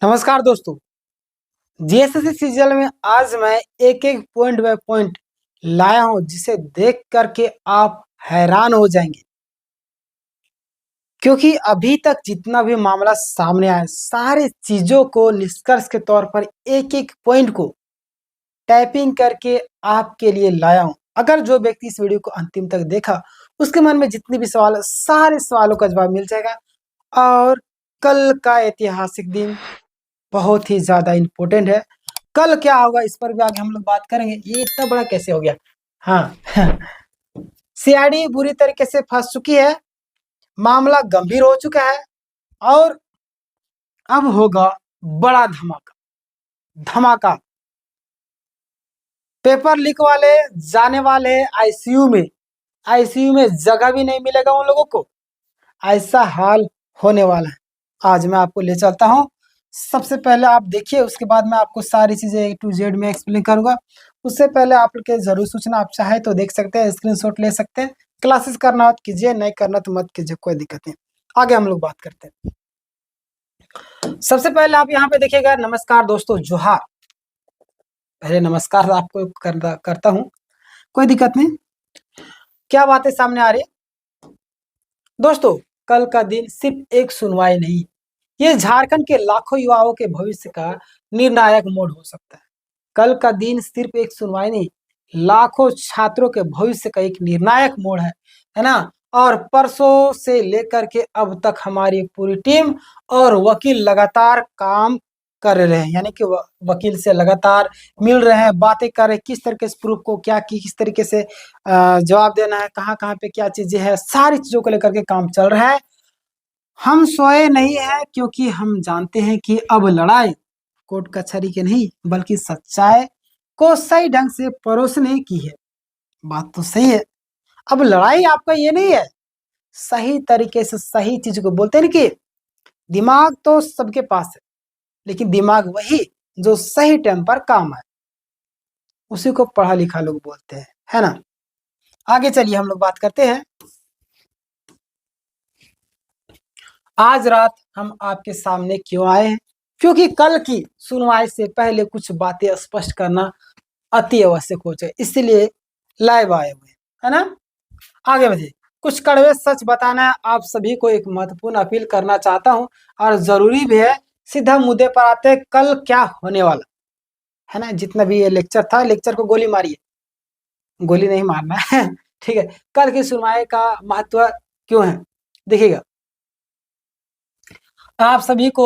नमस्कार दोस्तों। GSSC CGL में आज मैं एक एक पॉइंट बाय पॉइंट लाया हूं जिसे देख करके आप हैरान हो जाएंगे, क्योंकि अभी तक जितना भी मामला सामने आया सारे चीजों को निष्कर्ष के तौर पर एक एक पॉइंट को टाइपिंग करके आपके लिए लाया हूं। अगर जो व्यक्ति इस वीडियो को अंतिम तक देखा उसके मन में जितने भी सवाल है, सारे सवालों का जवाब मिल जाएगा। और कल का ऐतिहासिक दिन बहुत ही ज्यादा इम्पोर्टेंट है। कल क्या होगा इस पर भी आगे हम लोग बात करेंगे। ये इतना बड़ा कैसे हो गया? हाँ सीआईडी बुरी तरीके से फंस चुकी है, मामला गंभीर हो चुका है और अब होगा बड़ा धमाका। धमाका पेपर लीक वाले जाने वाले हैं आईसीयू में। आईसीयू में जगह भी नहीं मिलेगा उन लोगों को, ऐसा हाल होने वाला है। आज मैं आपको ले चलता हूं। सबसे पहले आप देखिए, उसके बाद मैं आपको सारी चीजें ए टू जेड में एक्सप्लेन करूंगा। उससे पहले आप लोग के जरूर सूचना, आप चाहे तो देख सकते हैं, स्क्रीनशॉट ले सकते हैं। क्लासेस करना हो तो कीजिए, नहीं करना तो मत कीजिए, कोई दिक्कत नहीं। आगे हम लोग बात करते हैं। सबसे पहले आप यहाँ पे देखिएगा, नमस्कार दोस्तों, जोहार। पहले नमस्कार आपको करता हूँ, कोई दिक्कत नहीं। क्या बातें सामने आ रही है दोस्तों? कल का दिन सिर्फ एक सुनवाई नहीं, ये झारखंड के लाखों युवाओं के भविष्य का निर्णायक मोड़ हो सकता है। कल का दिन सिर्फ एक सुनवाई नहीं, लाखों छात्रों के भविष्य का एक निर्णायक मोड़ है ना। और परसों से लेकर के अब तक हमारी पूरी टीम और वकील लगातार काम कर रहे हैं, यानी कि वकील से लगातार मिल रहे हैं, बातें कर रहे हैं, किस तरीके से प्रूफ को क्या किस तरीके से जवाब देना है, कहाँ कहाँ पे क्या चीजें हैं, सारी चीजों को लेकर के काम चल रहा है। हम सोए नहीं है, क्योंकि हम जानते हैं कि अब लड़ाई कोर्ट कचहरी की नहीं बल्कि सच्चाई को सही ढंग से परोसने की है। बात तो सही है। अब लड़ाई आपका ये नहीं है, सही तरीके से सही चीज को बोलते हैं ना कि दिमाग तो सबके पास है, लेकिन दिमाग वही जो सही टाइम पर काम है, उसी को पढ़ा लिखा लोग बोलते हैं, है ना। आगे चलिए हम लोग बात करते हैं। आज रात हम आपके सामने क्यों आए हैं? क्योंकि कल की सुनवाई से पहले कुछ बातें स्पष्ट करना अति आवश्यक हो जाए, इसलिए लाइव आए हुए, है ना। आगे बढ़िए। कुछ कड़वे सच बताना है आप सभी को, एक महत्वपूर्ण अपील करना चाहता हूं और जरूरी भी है। सीधा मुद्दे पर आते हैं, कल क्या होने वाला है ना। जितना भी ये लेक्चर था, लेक्चर को गोली मारिए, गोली नहीं मारना है ठीक है। कल की सुनवाई का महत्व क्यों है, देखिएगा। आप सभी को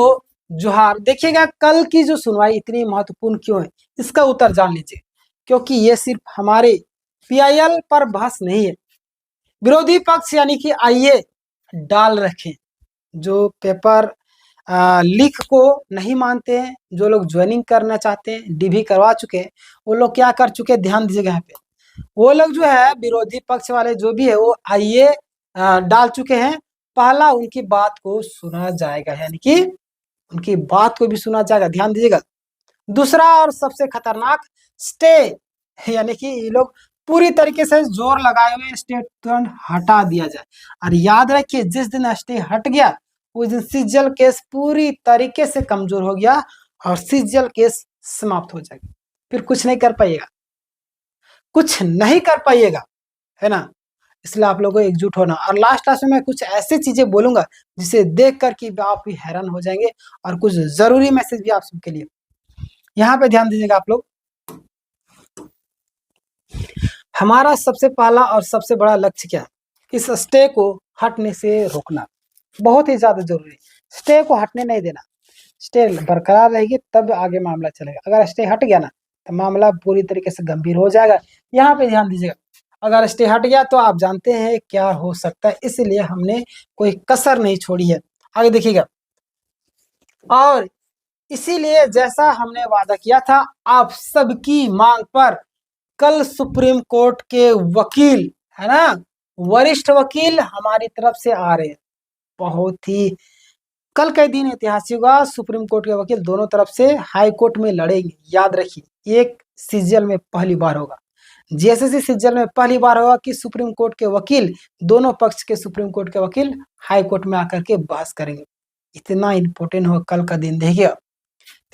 जोहार। देखिएगा, कल की जो सुनवाई इतनी महत्वपूर्ण क्यों है, इसका उत्तर जान लीजिए। क्योंकि ये सिर्फ हमारे पीआईएल पर बहस नहीं है। विरोधी पक्ष यानी कि आईए डाल रखे, जो पेपर लीक को नहीं मानते हैं, जो लोग ज्वाइनिंग करना चाहते हैं, डीवी करवा चुके हैं, वो लोग क्या कर चुके हैं, ध्यान दीजिएगा यहाँ पे। वो लोग जो है विरोधी पक्ष वाले जो भी है वो आईए डाल चुके हैं। पहला उनकी बात को सुना जाएगा, यानी कि उनकी बात को भी सुना जाएगा, ध्यान दीजिएगा। दूसरा और सबसे खतरनाक, स्टे, यानी कि ये लोग पूरी तरीके से जोर लगाए हुए स्टे तुरंत हटा दिया जाए। और याद रखिए, जिस दिन स्टे हट गया उस दिन सीजीएल केस पूरी तरीके से कमजोर हो गया और सीजीएल केस समाप्त हो जाएगा। फिर कुछ नहीं कर पाइएगा, कुछ नहीं कर पाइएगा, है ना। इसलिए आप लोगों को एकजुट होना। और लास्ट में मैं कुछ ऐसी चीजें बोलूंगा जिसे देख कर कि आप भी हैरान हो जाएंगे, और कुछ जरूरी मैसेज भी आप सबके लिए। यहाँ पे ध्यान दीजिएगा आप लोग। हमारा सबसे पहला और सबसे बड़ा लक्ष्य क्या है? इस स्टे को हटने से रोकना बहुत ही ज्यादा जरूरी है। स्टे को हटने नहीं देना, स्टे बरकरार रहेगी तब आगे मामला चलेगा। अगर स्टे हट गया ना तो मामला पूरी तरीके से गंभीर हो जाएगा। यहाँ पे ध्यान दीजिएगा, अगर स्टे हट गया तो आप जानते हैं क्या हो सकता है, इसलिए हमने कोई कसर नहीं छोड़ी है। आगे देखिएगा। और इसीलिए जैसा हमने वादा किया था, आप सबकी मांग पर कल सुप्रीम कोर्ट के वकील, है ना, वरिष्ठ वकील हमारी तरफ से आ रहे हैं। बहुत ही कल का दिन ऐतिहासिक होगा। सुप्रीम कोर्ट के वकील दोनों तरफ से हाई कोर्ट में लड़ेंगे। याद रखिए, एक सीजीएल में पहली बार होगा, जीएसएससी सीजीएल में पहली बार होगा कि सुप्रीम कोर्ट के वकील, दोनों पक्ष के सुप्रीम कोर्ट के वकील हाई कोर्ट में आकर के बहस करेंगे। इतना इंपॉर्टेंट होगा कल का दिन, देखिए।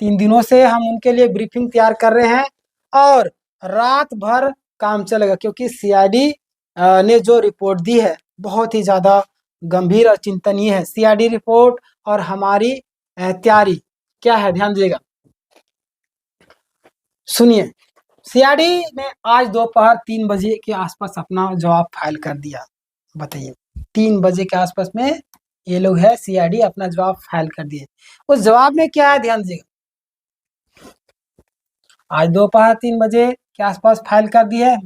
3 दिनों से हम उनके लिए ब्रीफिंग तैयार कर रहे हैं और रात भर काम चलेगा, क्योंकि सीआईडी ने जो रिपोर्ट दी है बहुत ही ज़्यादा गंभीर और चिंतनीय है। सीआईडी रिपोर्ट और हमारी तैयारी क्या है, ध्यान दीजिएगा, सुनिए। सीआईडी ने आज दोपहर 3 बजे के आसपास अपना जवाब फाइल कर दिया। बताइए, 3 बजे के आसपास में ये लोग है सीआईडी अपना जवाब फाइल कर दिए। उस जवाब में क्या है, ध्यान दीजिएगा, आज दोपहर 3 बजे के आसपास फाइल कर दी है।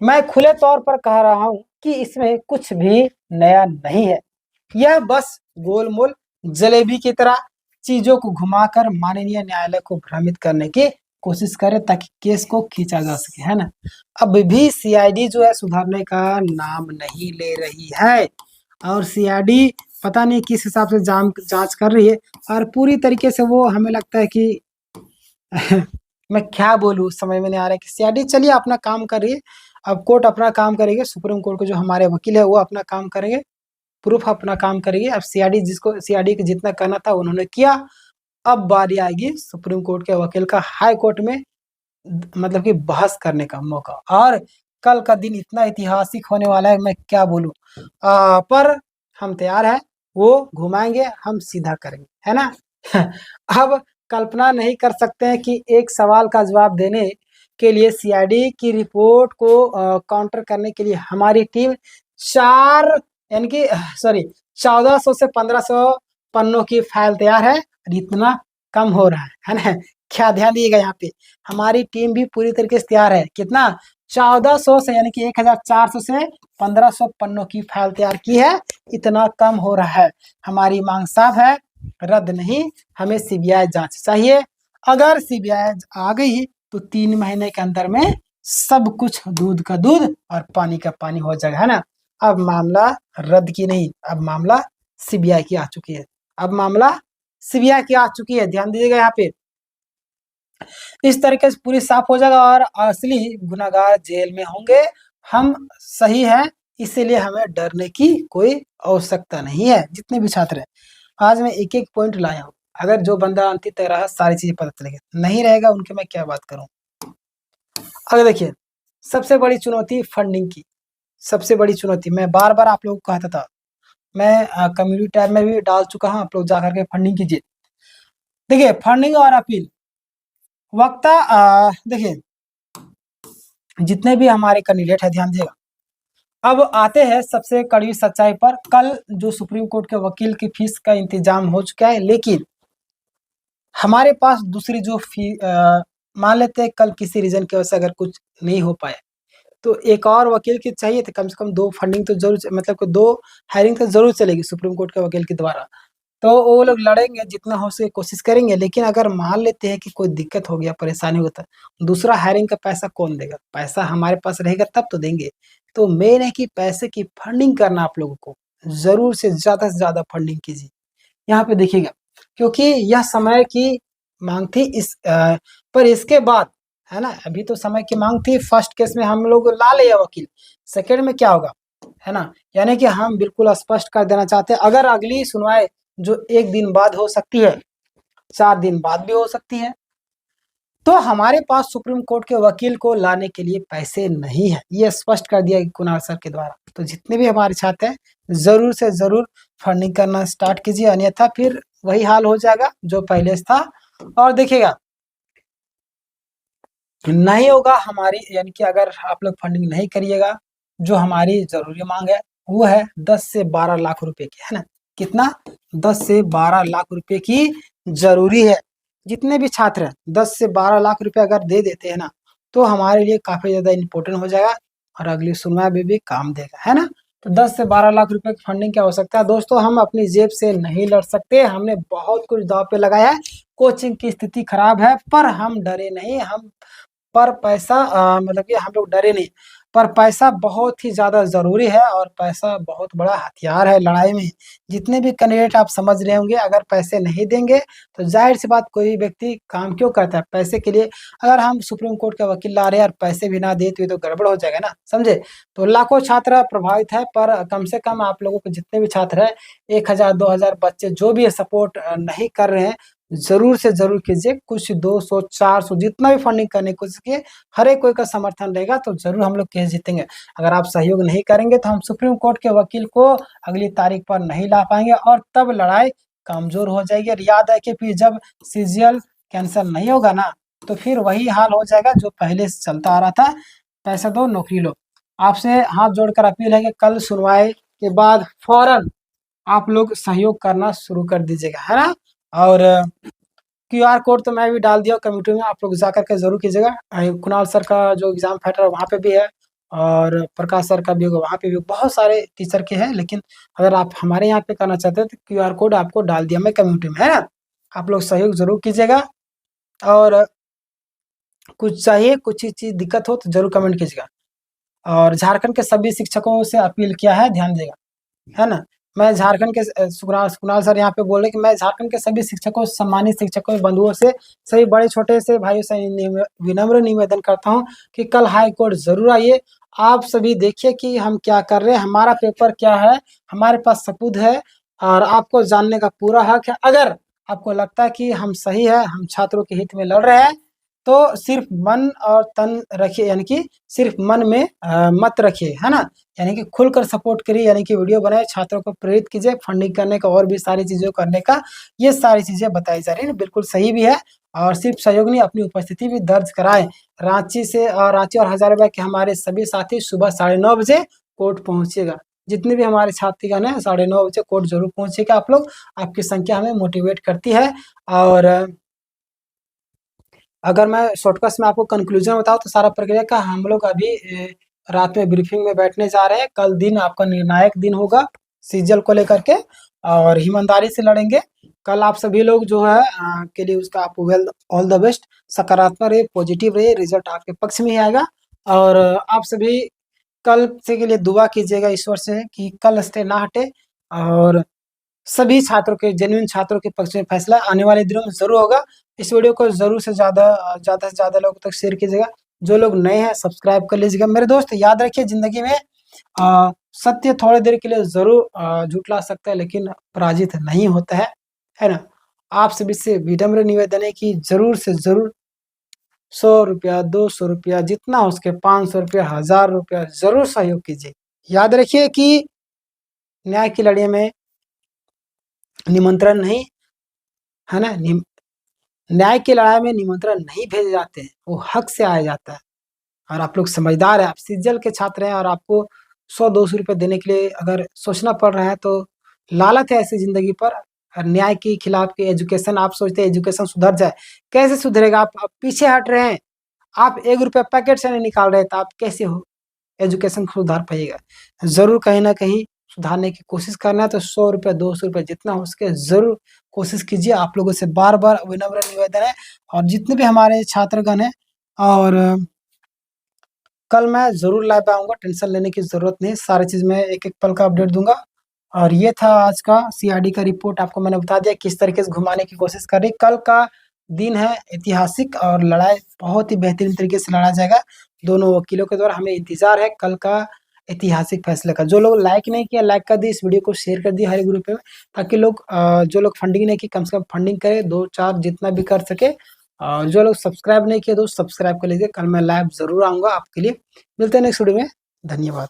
मैं खुले तौर पर कह रहा हूं कि इसमें कुछ भी नया नहीं है। यह बस गोलमोल जलेबी की तरह चीजों को घुमाकर माननीय न्यायालय को भ्रमित करने की कोशिश करे ताकि केस को खींचा जा सके, है ना। अब भी सीआईडी जो है सुधारने का नाम नहीं ले रही है और सीआईडी पता नहीं किस हिसाब से जांच कर रही है और पूरी तरीके से वो, हमें लगता है कि मैं क्या बोलूँ, समझ में नहीं आ रहा है कि सीआईडी चलिए अपना काम कर रही है। अब कोर्ट अपना काम करेंगे, सुप्रीम कोर्ट के जो हमारे वकील है वो अपना काम करेंगे, प्रूफ अपना काम करेगी। अब सीआईडी को जितना करना था उन्होंने किया। अब बारी आएगी सुप्रीम कोर्ट के वकील का हाई कोर्ट में मतलब कि बहस करने का मौका, और कल का दिन इतना ऐतिहासिक होने वाला है, मैं क्या बोलूं। पर हम तैयार हैं, वो घुमाएंगे, हम सीधा करेंगे, है ना। अब कल्पना नहीं कर सकते हैं कि एक सवाल का जवाब देने के लिए सीआईडी की रिपोर्ट को काउंटर करने के लिए हमारी टीम 1400 से 1500 पन्नों की फाइल तैयार है और इतना कम हो रहा है ना। क्या ध्यान दिएगा, यहाँ पे हमारी टीम भी पूरी तरीके से तैयार है। कितना, 1400 से यानी कि 1400 से 1500 पन्नों की फाइल तैयार की है, इतना कम हो रहा है। हमारी मांग साफ है, रद्द नहीं, हमें सीबीआई जांच चाहिए। अगर सीबीआई आ गई तो 3 महीने के अंदर में सब कुछ दूध का दूध और पानी का पानी हो जाएगा, है ना। अब मामला रद्द की नहीं, अब मामला सीबीआई की आ चुकी है। अब मामला सीबीआई की आ चुकी है, ध्यान दीजिएगा यहाँ पे। इस तरीके से पूरी साफ हो जाएगा और असली गुनाहगार जेल में होंगे। हम सही हैं, इसीलिए हमें डरने की कोई आवश्यकता नहीं है। जितने भी छात्र हैं, आज मैं एक एक पॉइंट लाया हूँ, अगर जो बंदा अंतिम तक रहा सारी चीजें पता चलेगी, नहीं रहेगा उनके मैं क्या बात करूँ। अगर देखिए, सबसे बड़ी चुनौती फंडिंग की, सबसे बड़ी चुनौती मैं बार बार आप लोगों को कहता था, मैं कम्युनिटी टैब में भी डाल चुका हूँ, आप लोग जा करके फंडिंग कीजिए। देखिए, फंडिंग और अपील वक्ता, देखिए जितने भी हमारे कैंडिडेट है, ध्यान दीजिएगा। अब आते हैं सबसे कड़वी सच्चाई पर। कल जो सुप्रीम कोर्ट के वकील की फीस का इंतजाम हो चुका है, लेकिन हमारे पास दूसरी जो फी मान लेते हैं कल किसी रीजन की वजह से अगर कुछ नहीं हो पाए तो एक और वकील की चाहिए, तो कम से कम 2 फंडिंग तो जरूर, मतलब कि 2 हायरिंग तो जरूर चलेगी सुप्रीम कोर्ट के वकील के द्वारा। तो वो लोग लड़ेंगे, जितना हो सके कोशिश करेंगे। लेकिन अगर मान लेते हैं कि कोई दिक्कत हो गया, परेशानी होता है, दूसरा हायरिंग का पैसा कौन देगा? पैसा हमारे पास रहेगा तब तो देंगे। तो मेन है कि पैसे की फंडिंग करना आप लोगों को, जरूर से ज्यादा फंडिंग कीजिए। यहाँ पे देखिएगा, क्योंकि यह समय की मांग थी पर इसके बाद, है ना, अभी तो समय की मांग थी। फर्स्ट केस में हम लोग ला लिया वकील, सेकेंड में क्या होगा, है ना। यानी कि हम बिल्कुल स्पष्ट कर देना चाहते हैं, अगर अगली सुनवाई जो 1 दिन बाद हो सकती है, 4 दिन बाद भी हो सकती है, तो हमारे पास सुप्रीम कोर्ट के वकील को लाने के लिए पैसे नहीं है, ये स्पष्ट कर दिया कुणाल सर के द्वारा। तो जितने भी हमारे छात्र हैं, जरूर से जरूर फंडिंग करना स्टार्ट कीजिए, अन्यथा फिर वही हाल हो जाएगा जो पहले से था। और देखिएगा, नहीं होगा हमारी, यानी कि अगर आप लोग फंडिंग नहीं करिएगा, जो हमारी जरूरी मांग है वो है 10 से 12 लाख रुपए की, है ना। कितना, 10 से 12 लाख रुपए की जरूरी है। जितने भी छात्र हैं 10 से 12 लाख रुपए अगर दे देते हैं ना, तो हमारे लिए काफी ज्यादा इम्पोर्टेंट हो जाएगा और अगली सुनवाई में भी काम देगा, है ना। तो 10 से 12 लाख रुपए की फंडिंग की आवश्यकता है। दोस्तों, हम अपनी जेब से नहीं लड़ सकते, हमने बहुत कुछ दांव पे लगाया है। कोचिंग की स्थिति खराब है पर हम डरे नहीं, हम पर पैसा मतलब कि हम लोग डरे नहीं। पर पैसा बहुत ही ज़्यादा ज़रूरी है और पैसा बहुत बड़ा हथियार है लड़ाई में। जितने भी कैंडिडेट आप समझ रहे होंगे, अगर पैसे नहीं देंगे तो ज़ाहिर-सी बात कोई व्यक्ति काम क्यों करता है? पैसे के लिए। अगर हम सुप्रीम कोर्ट के वकील ला रहे हैं और पैसे भी ना दें तो ये तो गड़बड़ हो जाएगा ना, समझे? तो लाखों छात्र प्रभावित है, पर कम से कम आप लोगों के जितने भी छात्र हैं, 1000 2000 बच्चे जो भी सपोर्ट नहीं कर रहे हैं, ज़रूर से ज़रूर कीजिए। कुछ 200 400 जितना भी फंडिंग करने की कोशिश कीजिए, हर एक कोई का समर्थन रहेगा तो ज़रूर हम लोग केस जीतेंगे। अगर आप सहयोग नहीं करेंगे तो हम सुप्रीम कोर्ट के वकील को अगली तारीख पर नहीं ला पाएँगे और तब लड़ाई कमज़ोर हो जाएगी। और याद है कि फिर जब सीजीएल कैंसल नहीं होगा ना, तो फिर वही हाल हो जाएगा जो पहले से चलता आ रहा था, पैसा दो नौकरी लो। आपसे हाथ जोड़कर अपील है कि कल सुनवाई के बाद फ़ौरन आप लोग सहयोग करना शुरू कर दीजिएगा, है ना? और क्यूआर कोड तो मैं भी डाल दिया कम्युनिटी में, आप लोग जा कर के ज़रूर कीजिएगा। कुणाल सर का जो एग्ज़ाम फाइटर है वहाँ पे भी है और प्रकाश सर का भी होगा, वहाँ पे भी बहुत सारे टीचर के हैं। लेकिन अगर आप हमारे यहाँ पे करना चाहते हैं तो क्यूआर कोड आपको डाल दिया मैं कम्युनिटी में, है ना? आप लोग सहयोग ज़रूर कीजिएगा और कुछ चाहिए, कुछ ही चीज़ दिक्कत हो तो ज़रूर कमेंट कीजिएगा। और झारखंड के सभी शिक्षकों से अपील किया है, ध्यान देगा, है ना? मैं झारखंड के कुणाल सर यहाँ पे बोल रहे हैं कि मैं झारखंड के सभी शिक्षकों, सम्मानित शिक्षकों, बंधुओं से, सभी बड़े-छोटे से भाइयों से विनम्र निवेदन करता हूँ कि कल हाई कोर्ट ज़रूर आइए। आप सभी देखिए कि हम क्या कर रहे हैं, हमारा पेपर क्या है, हमारे पास सबूत है और आपको जानने का पूरा हक है। अगर आपको लगता है कि हम सही है, हम छात्रों के हित में लड़ रहे हैं, तो सिर्फ मन और तन रखिए, यानी कि सिर्फ मन में मत रखिए, है ना? यानी कि खुलकर सपोर्ट करिए, यानी कि वीडियो बनाए, छात्रों को प्रेरित कीजिए, फंडिंग करने का और भी सारी चीज़ें करने का, ये सारी चीज़ें बताई जा रही हैं, बिल्कुल सही भी है। और सिर्फ सहयोग नहीं, अपनी उपस्थिति भी दर्ज कराएँ। रांची और हज़ारीबाग के हमारे सभी साथी सुबह 9:30 बजे कोर्ट पहुँचिएगा। जितने भी हमारे छात्रगण हैं, 9:30 बजे कोर्ट ज़रूर पहुँचिएगा आप लोग, आपकी संख्या हमें मोटिवेट करती है। और अगर मैं शॉर्टकट्स में आपको कंक्लूजन बताऊँ तो सारा प्रक्रिया का हम लोग अभी रात में ब्रीफिंग में बैठने जा रहे हैं। कल दिन आपका निर्णायक दिन होगा सीजीएल को लेकर के और ईमानदारी से लड़ेंगे। कल आप सभी लोग जो है के लिए उसका आपको ऑल द बेस्ट, सकारात्मक रहिए, पॉजिटिव रहिए, रिजल्ट आपके पक्ष में ही आएगा। और आप सभी कल से के लिए दुआ कीजिएगा ईश्वर से कि कल से ना हटे और सभी छात्रों के, जेन्युइन छात्रों के पक्ष में फैसला आने वाले दिनों में ज़रूर होगा। इस वीडियो को ज़रूर से ज़्यादा से ज़्यादा लोगों तक शेयर कीजिएगा। जो लोग नए हैं सब्सक्राइब कर लीजिएगा। मेरे दोस्त याद रखिए, ज़िंदगी में सत्य थोड़ी देर के लिए ज़रूर झुठला सकता है लेकिन पराजित नहीं होता है ना? आप सभी से विनम्र निवेदन है कि ज़रूर से ज़रूर ₹100, ₹200 जितना हो सके, ₹500, ₹1000 ज़रूर सहयोग कीजिए। याद रखिए कि न्याय की लड़ाई में निमंत्रण नहीं, है ना? न्याय की लड़ाई में निमंत्रण नहीं भेजे जाते हैं, वो हक से आया जाता है। और आप लोग समझदार हैं, आप सीजीएल के छात्र हैं और आपको 100-200 देने के लिए अगर सोचना पड़ रहा है तो लालच है ऐसी ज़िंदगी पर। और न्याय के खिलाफ की एजुकेशन, आप सोचते हैं एजुकेशन सुधर जाए, कैसे सुधरेगा? आप पीछे हट रहे हैं, आप ₹1 पैकेट से नहीं निकाल रहे तो आप कैसे हो एजुकेशन को सुधार पाइएगा? ज़रूर कहीं न कहीं सुधारने की कोशिश करना है तो ₹100 ₹200 जितना हो सके ज़रूर कोशिश कीजिए। आप लोगों से बार-बार विनम्र निवेदन है। और जितने भी हमारे छात्रगण हैं और कल मैं ज़रूर लाइव आऊँगा, टेंशन लेने की ज़रूरत नहीं, सारी चीज़ मैं एक-एक पल का अपडेट दूँगा। और ये था आज का सीआईडी का रिपोर्ट, आपको मैंने बता दिया किस तरीके से घुमाने की कोशिश कर रही। कल का दिन है ऐतिहासिक और लड़ाई बहुत ही बेहतरीन तरीके से लड़ा जाएगा दोनों वकीलों के द्वारा। हमें इंतज़ार है कल का ऐतिहासिक फैसले का। जो लोग लाइक नहीं किया, लाइक कर दिए, इस वीडियो को शेयर कर दिए हर ग्रुप में, ताकि लोग जो लोग फंडिंग नहीं की कम से कम फंडिंग करें, 2-4 जितना भी कर सके। और जो लोग सब्सक्राइब नहीं किए दोस्त सब्सक्राइब कर लीजिए। कल मैं लाइव ज़रूर आऊँगा आपके लिए। मिलते हैं नेक्स्ट वीडियो में। धन्यवाद।